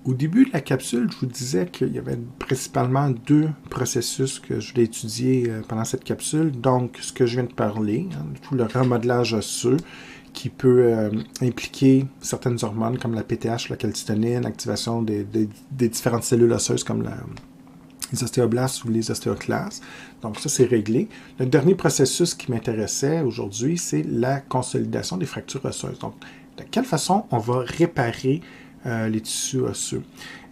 Au début de la capsule, je vous disais qu'il y avait principalement deux processus que je voulais étudier pendant cette capsule. Donc, ce que je viens de parler, tout le remodelage osseux qui peut impliquer certaines hormones comme la PTH, la calcitonine, l'activation des différentes cellules osseuses comme les ostéoblastes ou les ostéoclastes. Donc, ça, c'est réglé. Le dernier processus qui m'intéressait aujourd'hui, c'est la consolidation des fractures osseuses. Donc, de quelle façon on va réparer les tissus osseux.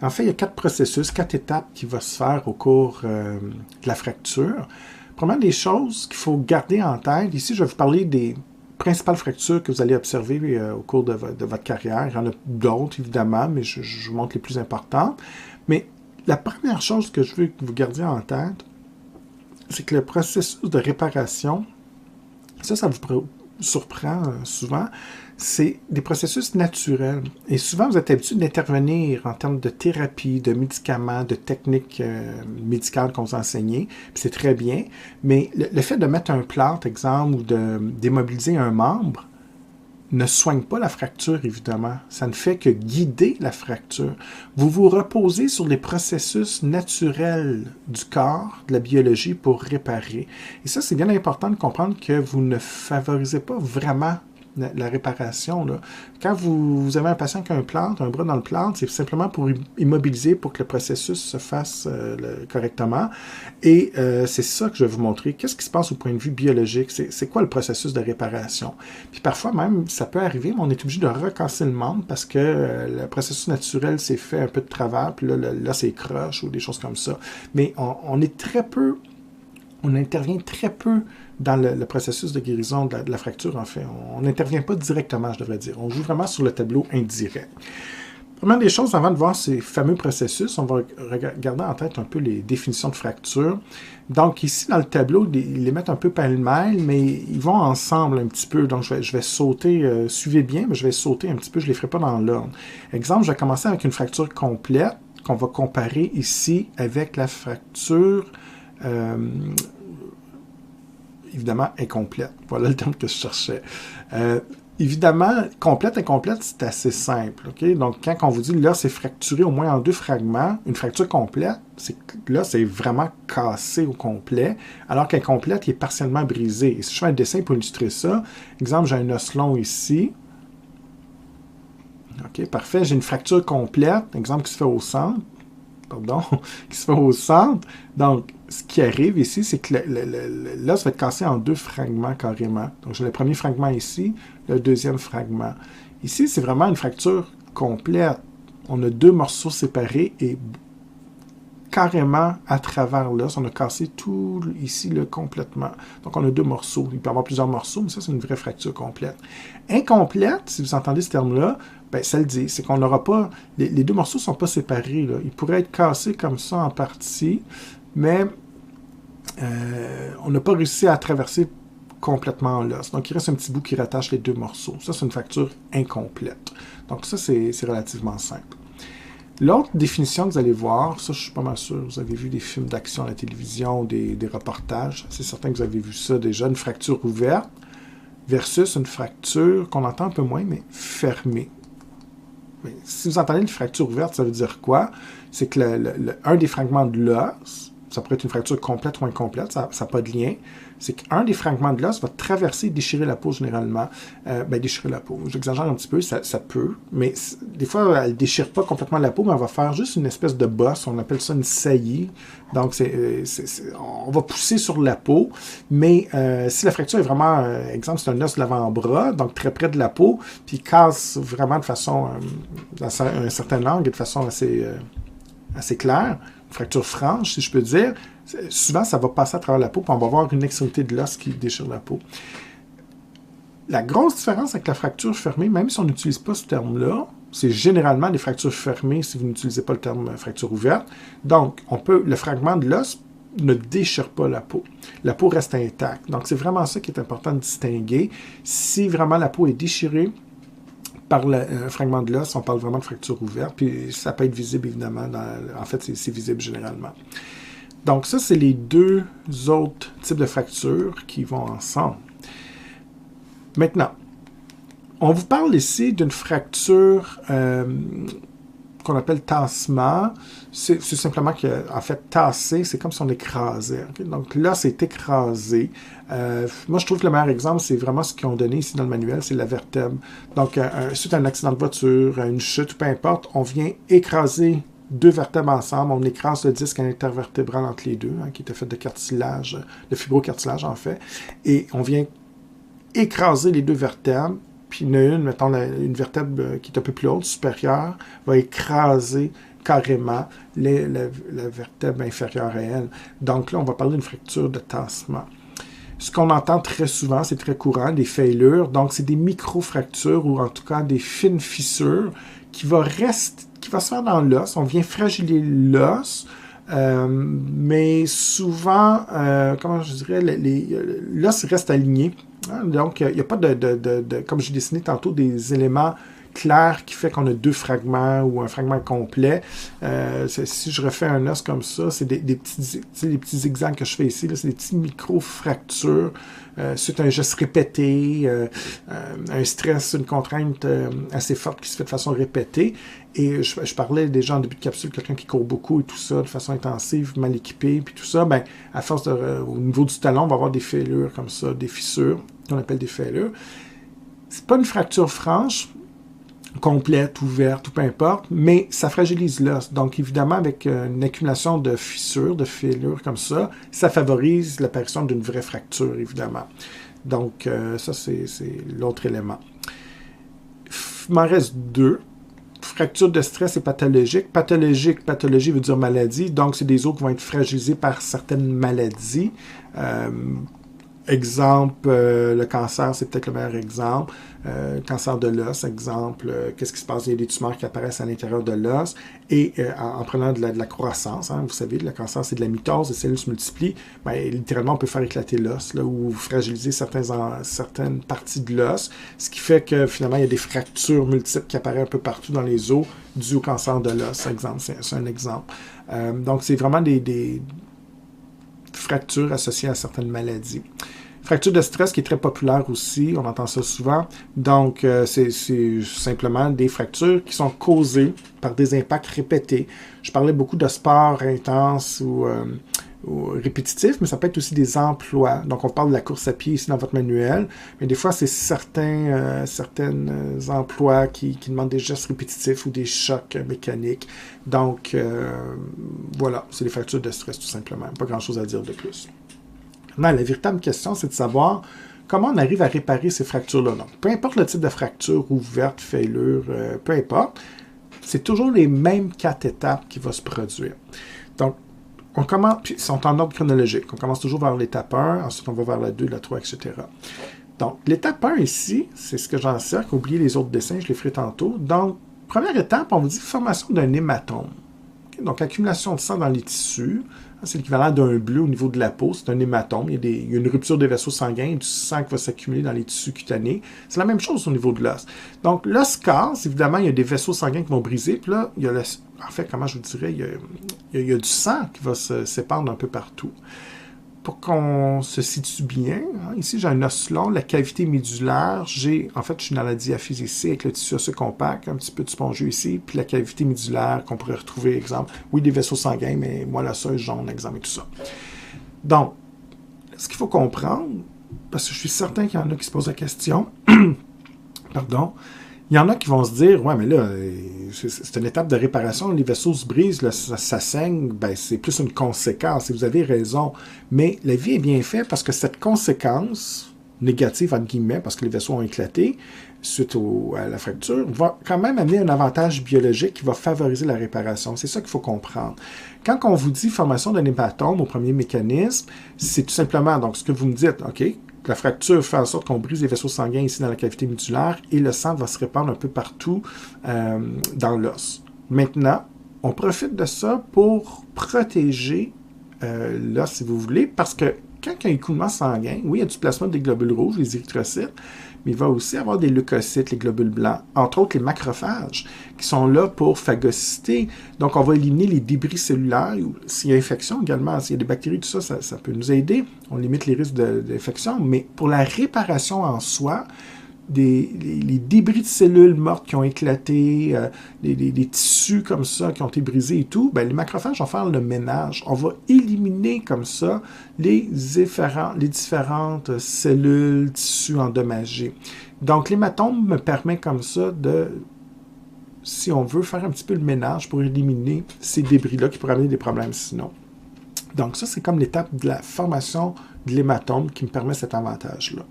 En fait, il y a 4 processus, 4 étapes qui vont se faire au cours de la fracture. Premièrement, des choses qu'il faut garder en tête. Ici, je vais vous parler des principales fractures que vous allez observer au cours de votre carrière. Il y en a d'autres, évidemment, mais je vous montre les plus importantes. Mais la première chose que je veux que vous gardiez en tête, c'est que le processus de réparation, ça vous surprend souvent, c'est des processus naturels. Et souvent, vous êtes habitué d'intervenir en termes de thérapie, de médicaments, de techniques médicales qu'on vous enseigne. Puis c'est très bien. Mais le fait de mettre un plâtre, exemple, ou de démobiliser un membre, ne soigne pas la fracture, évidemment. Ça ne fait que guider la fracture. Vous vous reposez sur les processus naturels du corps, de la biologie, pour réparer. Et ça, c'est bien important de comprendre que vous ne favorisez pas vraiment la réparation. Là. Quand vous avez un patient qui a un plâtre, un bras dans le plâtre, c'est simplement pour immobiliser, pour que le processus se fasse correctement. Et c'est ça que je vais vous montrer. Qu'est-ce qui se passe au point de vue biologique? C'est quoi le processus de réparation? Puis parfois même, ça peut arriver, mais on est obligé de recasser le membre parce que le processus naturel s'est fait un peu de travers, puis là c'est croche ou des choses comme ça. Mais on est très peu... On intervient très peu dans le processus de guérison de la fracture, en fait. On n'intervient pas directement, je devrais dire. On joue vraiment sur le tableau indirect. Première des choses, avant de voir ces fameux processus, on va regarder en tête un peu les définitions de fracture. Donc ici, dans le tableau, ils les mettent un peu pêle-mêle, mais ils vont ensemble un petit peu. Donc je vais sauter, suivez bien, mais je vais sauter un petit peu, je ne les ferai pas dans l'ordre. Exemple, je vais commencer avec une fracture complète qu'on va comparer ici avec la fracture évidemment incomplète. Voilà le terme que je cherchais. Évidemment, complète, incomplète, c'est assez simple. Okay? Donc, quand on vous dit là, c'est fracturé au moins en 2 fragments, une fracture complète, là, c'est vraiment cassé au complet, alors qu'incomplète, il est partiellement brisé. Et si je fais un dessin pour illustrer ça, exemple, j'ai un os long ici. OK, parfait. J'ai une fracture complète, exemple, qui se fait au centre. Qui se fait au centre. Donc, ce qui arrive ici, c'est que l'os va être cassé en 2 fragments carrément. Donc, j'ai le premier fragment ici, le deuxième fragment. Ici, c'est vraiment une fracture complète. On a 2 morceaux séparés et carrément à travers l'os, on a cassé tout ici là, complètement. Donc, on a 2 morceaux. Il peut y avoir plusieurs morceaux, mais ça, c'est une vraie fracture complète. Incomplète, si vous entendez ce terme-là, ben, ça le dit, c'est qu'on n'aura pas... Les 2 morceaux ne sont pas séparés. Là. Ils pourraient être cassés comme ça en partie, mais on n'a pas réussi à traverser complètement l'os. Donc, il reste un petit bout qui rattache les 2 morceaux. Ça, c'est une fracture incomplète. Donc, ça, c'est relativement simple. L'autre définition que vous allez voir, ça, je suis pas mal sûr, vous avez vu des films d'action à la télévision, des reportages. C'est certain que vous avez vu ça déjà. Une fracture ouverte versus une fracture qu'on entend un peu moins, mais fermée. Mais si vous entendez une fracture ouverte, ça veut dire quoi? C'est que un des fragments de l'os, ça pourrait être une fracture complète ou incomplète, ça n'a pas de lien, c'est qu'un des fragments de l'os va traverser et déchirer la peau généralement. Déchirer la peau, j'exagère un petit peu, ça peut, mais des fois, elle ne déchire pas complètement la peau, mais elle va faire juste une espèce de bosse, on appelle ça une saillie. Donc, on va pousser sur la peau, mais si la fracture est vraiment, exemple, c'est un os de l'avant-bras, donc très près de la peau, puis il casse vraiment de façon, dans un certain angle et de façon assez claire, une fracture franche, si je peux dire, souvent, ça va passer à travers la peau, puis on va avoir une extrémité de l'os qui déchire la peau. La grosse différence avec la fracture fermée, même si on n'utilise pas ce terme-là, c'est généralement des fractures fermées si vous n'utilisez pas le terme fracture ouverte. Donc, le fragment de l'os ne déchire pas la peau. La peau reste intacte. Donc, c'est vraiment ça qui est important de distinguer. Si vraiment la peau est déchirée par un fragment de l'os, on parle vraiment de fracture ouverte, puis ça peut être visible, évidemment. En fait, c'est visible généralement. Donc, ça, c'est les 2 autres types de fractures qui vont ensemble. Maintenant, on vous parle ici d'une fracture qu'on appelle tassement, c'est simplement que, en fait, tasser, c'est comme si on écrasait. Okay? Donc là, c'est écrasé. Moi, je trouve que le meilleur exemple, c'est vraiment ce qu'ils ont donné ici dans le manuel, c'est la vertèbre. Donc, suite à un accident de voiture, une chute, peu importe, on vient écraser deux vertèbres ensemble, on écrase le disque intervertébral entre les deux, qui était fait de cartilage, de fibrocartilage en fait, et on vient écraser les deux vertèbres. Puis il y en a une, mettons, une vertèbre qui est un peu plus haute, supérieure, va écraser carrément la vertèbre inférieure à elle. Donc là, on va parler d'une fracture de tassement. Ce qu'on entend très souvent, c'est très courant, des fêlures. Donc, c'est des micro-fractures ou en tout cas des fines fissures qui vont se faire dans l'os. On vient fragiliser l'os. Mais souvent, comment je dirais, l'os reste aligné. Hein? Donc, il n'y a pas comme j'ai dessiné tantôt, des éléments clairs qui fait qu'on a deux fragments ou un fragment complet. Si je refais un os comme ça, c'est des petits zigzags que je fais ici, c'est des petits micro-fractures. C'est un geste répété, un stress, une contrainte assez forte qui se fait de façon répétée. Et je parlais déjà en début de capsule, quelqu'un qui court beaucoup et tout ça, de façon intensive, mal équipé, puis tout ça, ben, à force au niveau du talon, on va avoir des fêlures comme ça, des fissures, qu'on appelle des fêlures. C'est pas une fracture franche, complète, ouverte, ou peu importe, mais ça fragilise l'os. Donc, évidemment, avec une accumulation de fissures, de fêlures comme ça favorise l'apparition d'une vraie fracture, évidemment. Donc, ça, c'est l'autre élément. Il m'en reste deux. Fracture de stress et pathologique. Pathologie veut dire maladie. Donc, c'est des os qui vont être fragilisés par certaines maladies. Exemple, le cancer, c'est peut-être le meilleur exemple. Cancer de l'os, exemple, qu'est-ce qui se passe? Il y a des tumeurs qui apparaissent à l'intérieur de l'os et en prenant de la croissance, vous savez, le cancer, c'est de la mitose, les cellules se multiplient, littéralement, on peut faire éclater l'os ou fragiliser certaines parties de l'os, ce qui fait que finalement, il y a des fractures multiples qui apparaissent un peu partout dans les os dues au cancer de l'os, exemple, c'est un exemple. Donc, c'est vraiment des fractures associées à certaines maladies. Fracture de stress qui est très populaire aussi, on entend ça souvent. Donc, c'est simplement des fractures qui sont causées par des impacts répétés. Je parlais beaucoup de sport intense ou répétitif, mais ça peut être aussi des emplois. Donc, on parle de la course à pied ici dans votre manuel, mais des fois, c'est certains emplois qui demandent des gestes répétitifs ou des chocs mécaniques. Donc, voilà, c'est des fractures de stress tout simplement. Pas grand-chose à dire de plus. Maintenant, la véritable question, c'est de savoir comment on arrive à réparer ces fractures-là. Donc, peu importe le type de fracture, ouverte, fêlure, peu importe, c'est toujours les mêmes 4 étapes qui vont se produire. Donc, on commence, puis ils sont en ordre chronologique. On commence toujours vers l'étape 1, ensuite on va vers la 2, la 3, etc. Donc, l'étape 1 ici, c'est ce que j'encercle. Oubliez les autres dessins, je les ferai tantôt. Donc, première étape, on vous dit formation d'un hématome. Okay? Donc, accumulation de sang dans les tissus. C'est l'équivalent d'un bleu au niveau de la peau. C'est un hématome. Il y a une rupture des vaisseaux sanguins, du sang qui va s'accumuler dans les tissus cutanés. C'est la même chose au niveau de l'os. Donc, l'os casse. Évidemment, il y a des vaisseaux sanguins qui vont briser. Puis là, il y a en fait, comment je vous dirais, il y a du sang qui va se s'épandre un peu partout. Pour qu'on se situe bien, ici, j'ai un os long, la cavité médulaire. En fait, je suis dans la diaphyse ici, avec le tissu osseux compact, un petit peu de spongieux ici, puis la cavité médulaire qu'on pourrait retrouver, exemple, oui, des vaisseaux sanguins, mais moi, l'osseuse jaune, exemple, et tout ça. Donc, ce qu'il faut comprendre, parce que je suis certain qu'il y en a qui se posent la question, pardon, il y en a qui vont se dire, ouais, mais là, c'est une étape de réparation, les vaisseaux se brisent, là, ça saigne, ben, c'est plus une conséquence, et vous avez raison. Mais la vie est bien faite parce que cette conséquence négative, entre guillemets, parce que les vaisseaux ont éclaté suite à la fracture, va quand même amener un avantage biologique qui va favoriser la réparation. C'est ça qu'il faut comprendre. Quand on vous dit formation d'un hématome au premier mécanisme, c'est tout simplement, donc, ce que vous me dites, OK, la fracture fait en sorte qu'on brise les vaisseaux sanguins ici dans la cavité médulaire et le sang va se répandre un peu partout dans l'os. Maintenant, on profite de ça pour protéger l'os, si vous voulez, parce que quand il y a un écoulement sanguin, oui, il y a du plasma des globules rouges, les érythrocytes, mais il va aussi avoir des leucocytes, les globules blancs, entre autres les macrophages, qui sont là pour phagocyter. Donc, on va éliminer les débris cellulaires. S'il y a infection également, s'il y a des bactéries, tout ça, ça peut nous aider. On limite les risques d'infection. Mais pour la réparation en soi, les débris de cellules mortes qui ont éclaté, les tissus comme ça qui ont été brisés et tout, ben, les macrophages vont faire le ménage. On va éliminer comme ça les différentes cellules, tissus endommagés. Donc, l'hématome me permet comme ça de, si on veut, faire un petit peu le ménage pour éliminer ces débris-là qui pourraient amener des problèmes sinon. Donc, ça, c'est comme l'étape de la formation de l'hématome qui me permet cet avantage-là.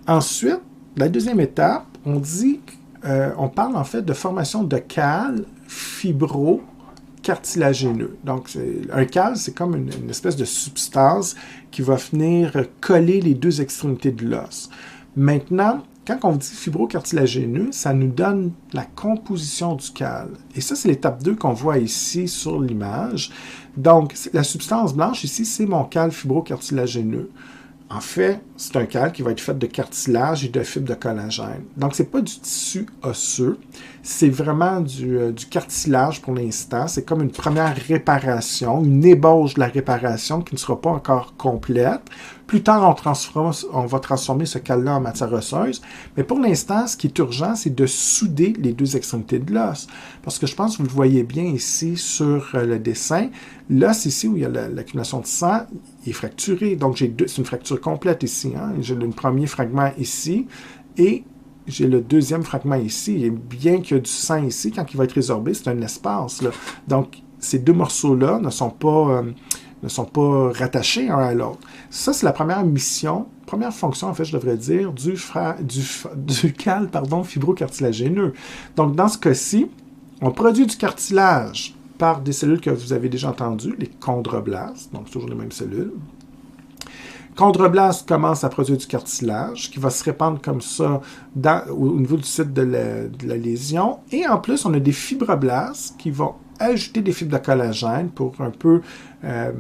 Ensuite, la deuxième étape, on parle en fait de formation de cales fibro-cartilagineux. Donc, un cal, c'est comme une espèce de substance qui va venir coller les deux extrémités de l'os. Maintenant, quand on dit fibro-cartilagineux, ça nous donne la composition du cal. Et ça, c'est l'étape 2 qu'on voit ici sur l'image. Donc, la substance blanche ici, c'est mon cal fibro-cartilagineux. En fait, c'est un cal qui va être fait de cartilage et de fibres de collagène. Donc, ce n'est pas du tissu osseux, c'est vraiment du cartilage pour l'instant. C'est comme une première réparation, une ébauche de la réparation qui ne sera pas encore complète. Plus tard, on va transformer ce cal-là en matière osseuse. Mais pour l'instant, ce qui est urgent, c'est de souder les deux extrémités de l'os. Parce que je pense que vous le voyez bien ici sur le dessin. L'os ici, où il y a l'accumulation de sang, il est fracturé. Donc, c'est une fracture complète ici. Hein? J'ai le premier fragment ici et j'ai le deuxième fragment ici. Et bien qu'il y a du sang ici, quand il va être résorbé, c'est un espace, là. Donc, ces deux morceaux-là ne sont pas rattachés un à l'autre. Ça, c'est la première mission, première fonction, en fait, je devrais dire, du cal fibrocartilagineux. Donc, dans ce cas-ci, on produit du cartilage par des cellules que vous avez déjà entendues, les chondroblastes, donc toujours les mêmes cellules. Chondroblastes commencent à produire du cartilage qui va se répandre comme ça au niveau du site de la lésion. Et en plus, on a des fibroblastes qui vont ajouter des fibres de collagène pour un peu, je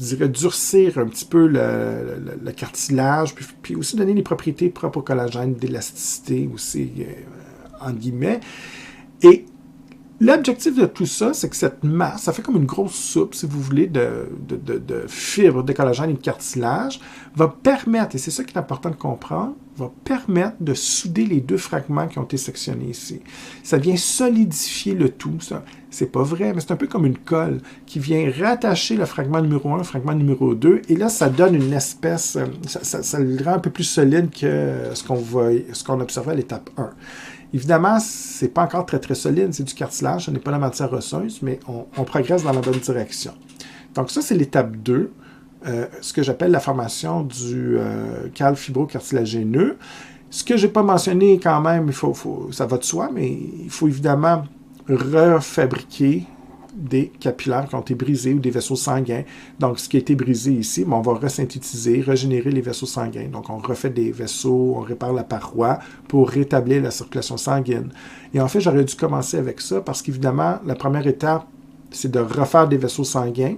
dirais, durcir un petit peu le cartilage, puis aussi donner les propriétés propres au collagène, d'élasticité aussi, entre guillemets. Et l'objectif de tout ça, c'est que cette masse, ça fait comme une grosse soupe, si vous voulez, de fibres, de collagène et de cartilage, va permettre, et c'est ça qui est important de comprendre, va permettre de souder les deux fragments qui ont été sectionnés ici. Ça vient solidifier le tout. C'est pas vrai, mais c'est un peu comme une colle qui vient rattacher le fragment numéro 1 au fragment numéro 2, et là, ça donne une espèce, ça le rend un peu plus solide que ce qu'on observait à l'étape 1. Évidemment, ce n'est pas encore très, très solide, c'est du cartilage, ce n'est pas la matière osseuse, mais on progresse dans la bonne direction. Donc ça, c'est l'étape 2, ce que j'appelle la formation du cal fibrocartilagineux. Ce que je n'ai pas mentionné quand même, ça va de soi, mais il faut évidemment refabriquer des capillaires qui ont été brisés ou des vaisseaux sanguins. Donc, ce qui a été brisé ici, on va resynthétiser, régénérer les vaisseaux sanguins. Donc, on refait des vaisseaux, on répare la paroi pour rétablir la circulation sanguine. Et en fait, j'aurais dû commencer avec ça parce qu'évidemment, la première étape, c'est de refaire des vaisseaux sanguins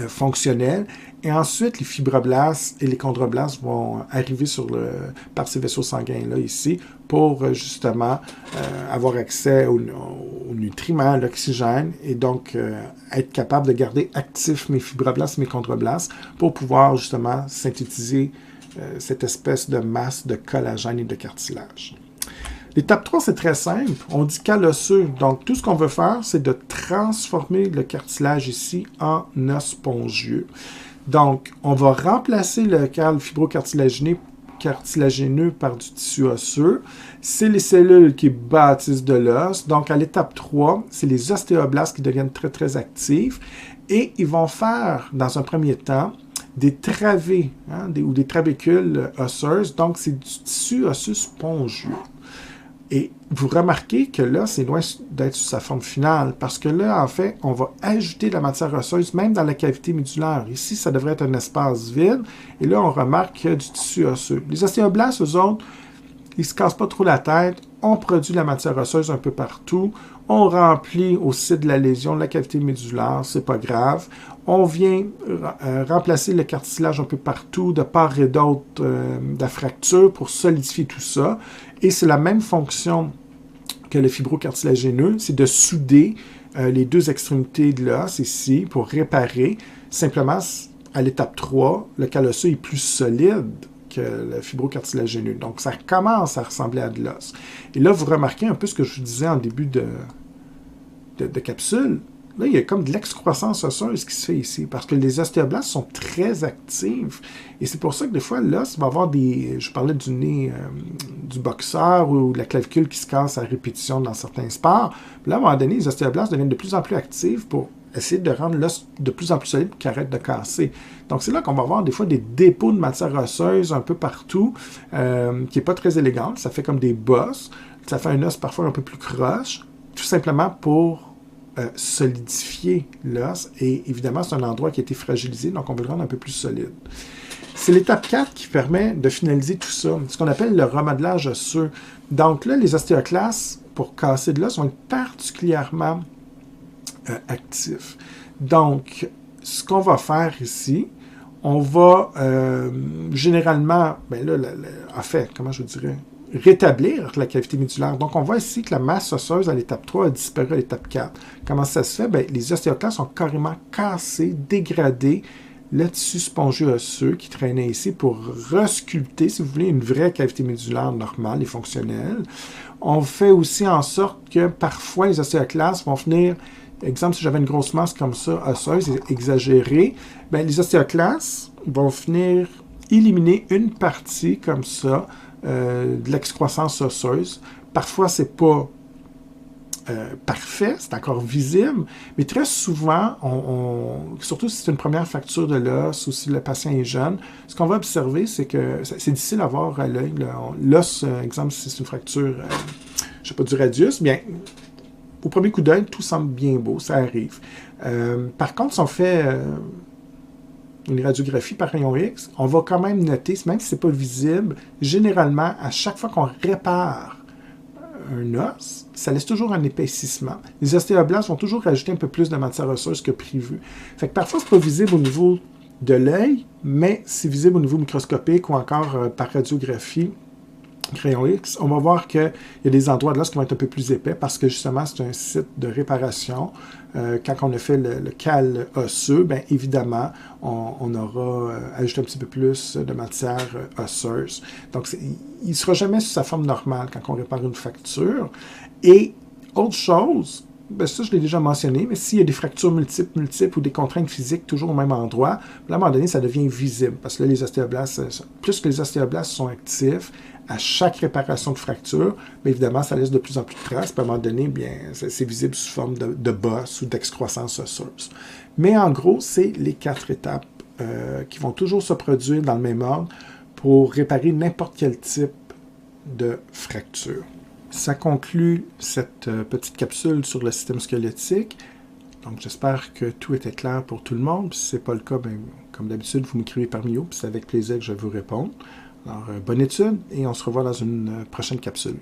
fonctionnels. Et ensuite, les fibroblastes et les chondroblastes vont arriver par ces vaisseaux sanguins-là ici pour justement avoir accès aux nutriments, à l'oxygène et donc être capable de garder actifs mes fibroblastes, mes chondroblastes pour pouvoir justement synthétiser cette espèce de masse de collagène et de cartilage. L'étape 3, c'est très simple. On dit cal osseux. Donc, tout ce qu'on veut faire, c'est de transformer le cartilage ici en os spongieux. Donc, on va remplacer le cal fibrocartilagineux par du tissu osseux. C'est les cellules qui bâtissent de l'os. Donc, à l'étape 3, c'est les ostéoblastes qui deviennent très, très actifs. Et ils vont faire, dans un premier temps, des travées ou des trabécules osseuses. Donc, c'est du tissu osseux spongieux. Et vous remarquez que là, c'est loin d'être sur sa forme finale, parce que là, en fait, on va ajouter de la matière osseuse, même dans la cavité médulaire. Ici, ça devrait être un espace vide, et là, on remarque qu'il y a du tissu osseux. Les ostéoblastes, eux autres, ils ne se cassent pas trop la tête, on produit de la matière osseuse un peu partout, on remplit au site de la lésion la cavité médulaire, c'est pas grave. On vient remplacer le cartilage un peu partout, de part et d'autre de la fracture pour solidifier tout ça. Et c'est la même fonction que le fibrocartilagineux, c'est de souder les deux extrémités de l'os ici pour réparer. Simplement, à l'étape 3, le cal osseux est plus solide avec le fibrocartilagéneux. Donc, ça commence à ressembler à de l'os. Et là, vous remarquez un peu ce que je vous disais en début de capsule. Là, il y a comme de l'excroissance osseuse qui se fait ici, parce que les ostéoblastes sont très actifs. Et c'est pour ça que des fois, l'os va avoir des... Je parlais du nez du boxeur ou de la clavicule qui se casse à répétition dans certains sports. Puis là, à un moment donné, les ostéoblastes deviennent de plus en plus actifs pour essayer de rendre l'os de plus en plus solide pour qu'il arrête de casser. Donc, c'est là qu'on va avoir des fois des dépôts de matière osseuse un peu partout, qui n'est pas très élégante. Ça fait comme des bosses. Ça fait un os parfois un peu plus croche, tout simplement pour solidifier l'os. Et évidemment, c'est un endroit qui a été fragilisé, donc on veut le rendre un peu plus solide. C'est l'étape 4 qui permet de finaliser tout ça, ce qu'on appelle le remodelage osseux. Donc là, les ostéoclastes, pour casser de l'os, vont être particulièrement actifs. Donc, ce qu'on va faire ici, on va généralement, en fait, comment je dirais, rétablir la cavité médulaire. Donc, on voit ici que la masse osseuse à l'étape 3 a disparu à l'étape 4. Comment ça se fait? Bien, les ostéoclastes ont carrément cassé, dégradé le tissu spongieux osseux qui traînait ici pour resculpter, si vous voulez, une vraie cavité médulaire normale et fonctionnelle. On fait aussi en sorte que parfois les ostéoclastes vont venir, exemple, si j'avais une grosse masse comme ça, osseuse, exagérée, bien, les ostéoclastes vont venir éliminer une partie comme ça de l'excroissance osseuse. Parfois, c'est pas parfait, c'est encore visible, mais très souvent, surtout si c'est une première fracture de l'os ou si le patient est jeune, ce qu'on va observer, c'est que c'est difficile à voir à l'œil. L'os, exemple, si c'est une fracture, je sais pas, du radius, bien, au premier coup d'œil, tout semble bien beau, ça arrive. Par contre, si on fait une radiographie par rayon X, on va quand même noter, même si ce n'est pas visible, généralement, à chaque fois qu'on répare un os, ça laisse toujours un épaississement. Les ostéoblastes vont toujours rajouter un peu plus de matière osseuse que prévu. Fait que parfois, ce n'est pas visible au niveau de l'œil, mais c'est visible au niveau microscopique ou encore par radiographie crayon X. On va voir qu'il y a des endroits de l'os qui vont être un peu plus épais parce que justement, c'est un site de réparation. Quand on a fait le cal osseux, bien évidemment, on aura ajouté un petit peu plus de matière osseuse. Donc, il ne sera jamais sous sa forme normale quand on répare une fracture. Et autre chose, ben ça je l'ai déjà mentionné, mais s'il y a des fractures multiples ou des contraintes physiques toujours au même endroit, là, à un moment donné, ça devient visible. Parce que là, les ostéoblastes, plus que les ostéoblastes sont actifs, à chaque réparation de fracture, bien évidemment, ça laisse de plus en plus de traces. Puis à un moment donné, bien, c'est visible sous forme de bosse ou d'excroissance osseuse. Mais en gros, c'est les 4 étapes qui vont toujours se produire dans le même ordre pour réparer n'importe quel type de fracture. Ça conclut cette petite capsule sur le système squelettique. Donc, j'espère que tout était clair pour tout le monde. Puis si ce n'est pas le cas, bien, comme d'habitude, vous m'écrivez par mail, puis c'est avec plaisir que je vais vous répondre. Alors, bonne étude et on se revoit dans une prochaine capsule.